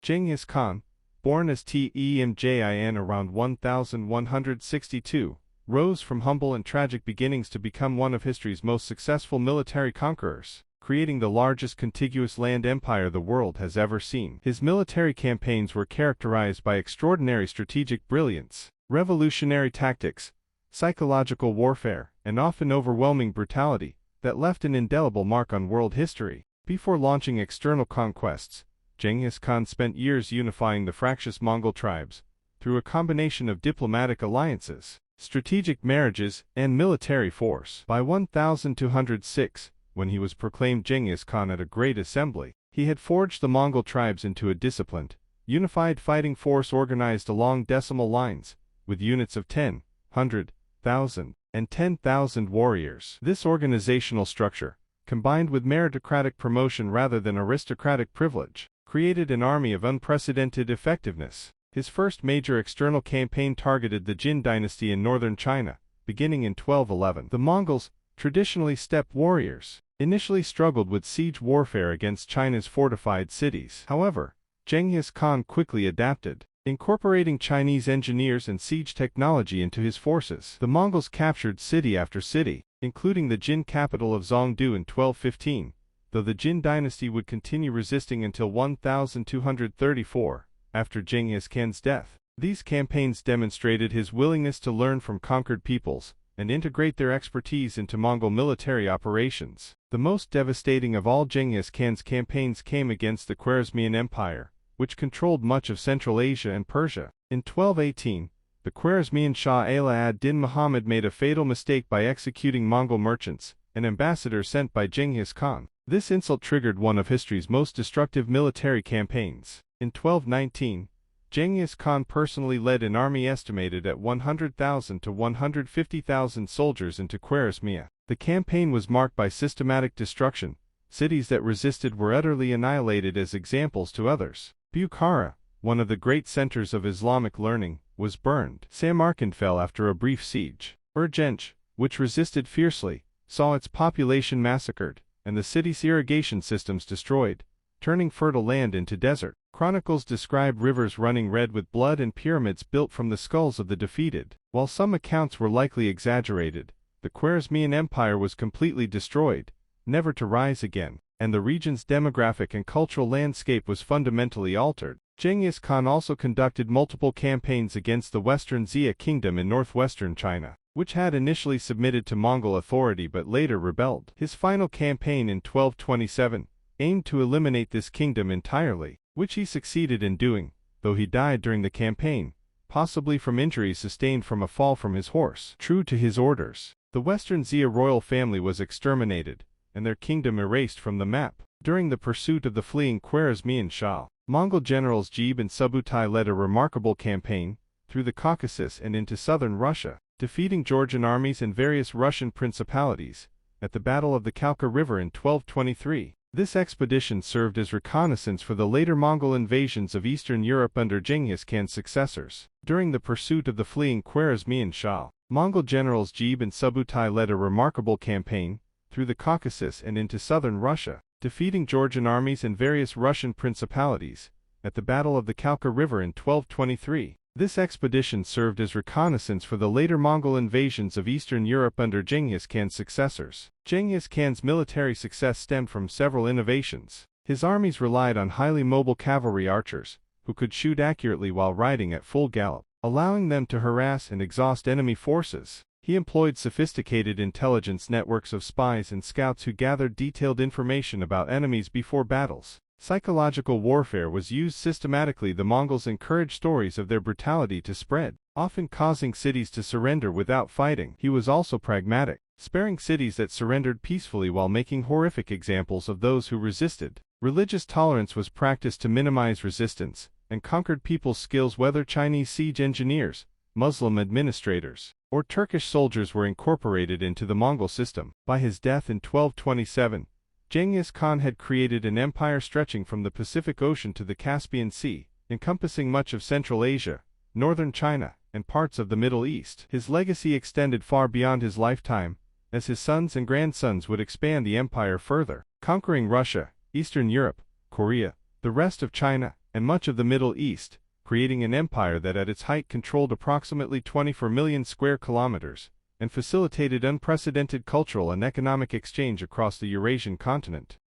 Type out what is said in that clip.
Genghis Khan, born as Temjin around 1162, rose from humble and tragic beginnings to become one of history's most successful military conquerors, creating the largest contiguous land empire the world has ever seen. His military campaigns were characterized by extraordinary strategic brilliance, revolutionary tactics, psychological warfare, and often overwhelming brutality that left an indelible mark on world history. Before launching external conquests, Genghis Khan spent years unifying the fractious Mongol tribes through a combination of diplomatic alliances, strategic marriages, and military force. By 1206, when he was proclaimed Genghis Khan at a great assembly, he had forged the Mongol tribes into a disciplined, unified fighting force organized along decimal lines, with units of 10, 100, 1,000, and 10,000 warriors. This organizational structure, combined with meritocratic promotion rather than aristocratic privilege, created an army of unprecedented effectiveness. His first major external campaign targeted the Jin dynasty in northern China, beginning in 1211. The Mongols, traditionally steppe warriors, initially struggled with siege warfare against China's fortified cities. However, Genghis Khan quickly adapted, incorporating Chinese engineers and siege technology into his forces. The Mongols captured city after city, including the Jin capital of Zhongdu in 1215, though the Jin dynasty would continue resisting until 1234, after Genghis Khan's death. These campaigns demonstrated his willingness to learn from conquered peoples and integrate their expertise into Mongol military operations. The most devastating of all Genghis Khan's campaigns came against the Khwarezmian Empire, which controlled much of Central Asia and Persia. In 1218, the Khwarezmian Shah Ala ad-Din Muhammad made a fatal mistake by executing Mongol merchants, an ambassador sent by Genghis Khan. This insult triggered one of history's most destructive military campaigns. In 1219, Genghis Khan personally led an army estimated at 100,000 to 150,000 soldiers into Khwarezmia. The campaign was marked by systematic destruction. Cities that resisted were utterly annihilated as examples to others. Bukhara, one of the great centers of Islamic learning, was burned. Samarkand fell after a brief siege. Urgench, which resisted fiercely, saw its population massacred, and the city's irrigation systems destroyed, turning fertile land into desert. Chronicles describe rivers running red with blood and pyramids built from the skulls of the defeated. While some accounts were likely exaggerated, the Khwarezmian Empire was completely destroyed, never to rise again, and the region's demographic and cultural landscape was fundamentally altered. Genghis Khan also conducted multiple campaigns against the Western Xia kingdom in northwestern China, which had initially submitted to Mongol authority but later rebelled. His final campaign in 1227 aimed to eliminate this kingdom entirely, which he succeeded in doing, though he died during the campaign, possibly from injuries sustained from a fall from his horse. True to his orders, the Western Xia royal family was exterminated, and their kingdom erased from the map. During the pursuit of the fleeing Khwarezmian Shah, Mongol generals Jib and Subutai led a remarkable campaign through the Caucasus and into southern Russia, defeating Georgian armies and various Russian principalities at the Battle of the Kalka River in 1223. This expedition served as reconnaissance for the later Mongol invasions of Eastern Europe under Genghis Khan's successors. During the pursuit of the fleeing Khwarezmian Shah, Mongol generals Jib and Subutai led a remarkable campaign through the Caucasus and into southern Russia, defeating Georgian armies and various Russian principalities at the Battle of the Kalka River in 1223. This expedition served as reconnaissance for the later Mongol invasions of Eastern Europe under Genghis Khan's successors. Genghis Khan's military success stemmed from several innovations. His armies relied on highly mobile cavalry archers, who could shoot accurately while riding at full gallop, allowing them to harass and exhaust enemy forces. He employed sophisticated intelligence networks of spies and scouts who gathered detailed information about enemies before battles. Psychological warfare was used systematically. The Mongols encouraged stories of their brutality to spread, often causing cities to surrender without fighting. He was also pragmatic, sparing cities that surrendered peacefully while making horrific examples of those who resisted. Religious tolerance was practiced to minimize resistance, and conquered people's skills, whether Chinese siege engineers, Muslim administrators, or Turkish soldiers, were incorporated into the Mongol system. By his death in 1227, Genghis Khan had created an empire stretching from the Pacific Ocean to the Caspian Sea, encompassing much of Central Asia, northern China, and parts of the Middle East. His legacy extended far beyond his lifetime, as his sons and grandsons would expand the empire further, conquering Russia, Eastern Europe, Korea, the rest of China, and much of the Middle East, creating an empire that at its height controlled approximately 24 million square kilometers, and facilitated unprecedented cultural and economic exchange across the Eurasian continent.